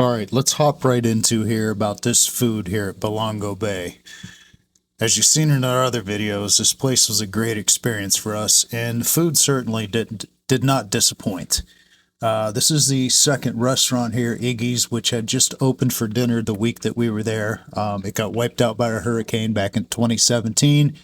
All right, let's hop right into here about this food here at Bolongo Bay. As you've seen in our other videos, this place was a great experience for us, and the food certainly did not disappoint. This is the second restaurant here, Iggy's, which had just opened for dinner the week that we were there. It got wiped out by a hurricane back in 2017.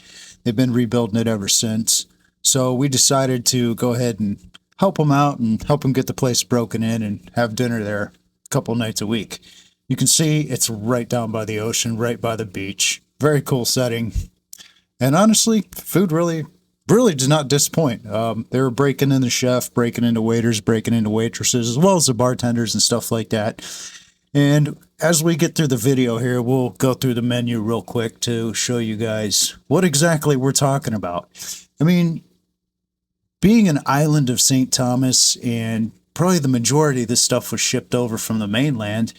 They've been rebuilding it ever since. So we decided to go ahead and help them out and help them get the place broken in and have dinner there a couple nights a week. You can see it's right down by the ocean, right by the beach. Very cool setting. And honestly, food really did not disappoint. They were breaking in the chef, breaking into waiters, breaking into waitresses, as well as the bartenders and stuff like that. And as we get through the video here, we'll go through the menu real quick to show you guys what exactly we're talking about. I mean, being an island of St. Thomas, and probably the majority of this stuff was shipped over from the mainland,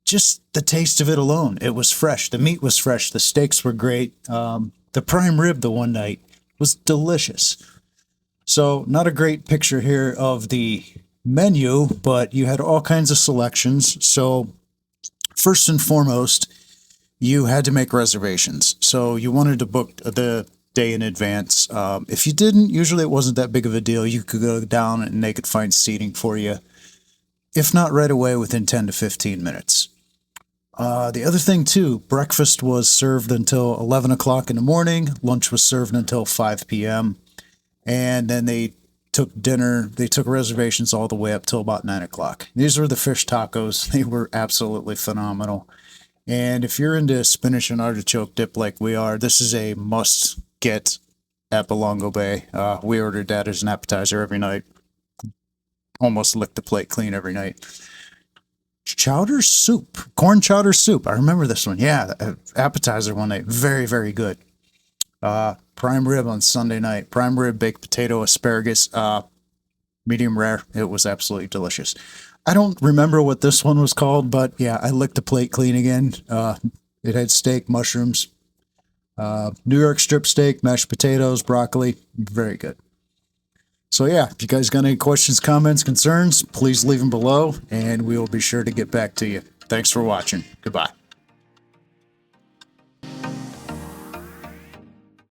just the taste of it alone, it was fresh. The meat was fresh. The steaks were great. The prime rib the one night was delicious. So not a great picture here of the menu, but you had all kinds of selections. So first and foremost, you had to make reservations. So you wanted to book the day in advance. If you didn't, usually it wasn't that big of a deal. You could go down and they could find seating for you, if not right away, within 10 to 15 minutes. The other thing too, breakfast was served until 11 o'clock in the morning. Lunch was served until 5 p.m. And then they took reservations all the way up till about 9 o'clock. These were the fish tacos. They were absolutely phenomenal. And if you're into spinach and artichoke dip like we are, this is a must get at Bolongo Bay. We ordered that as an appetizer every night. Almost licked the plate clean every night. Chowder soup, corn chowder soup. I remember this one. Yeah, appetizer one night. Very, very good. Prime rib on Sunday night. Prime rib, baked potato, asparagus, medium rare. It was absolutely delicious. I don't remember what this one was called, but yeah, I licked the plate clean again. It had steak, mushrooms, New York strip steak, mashed potatoes, broccoli. Very good. So yeah, if you guys got any questions, comments, concerns, please leave them below, and we will be sure to get back to you. Thanks for watching. Goodbye.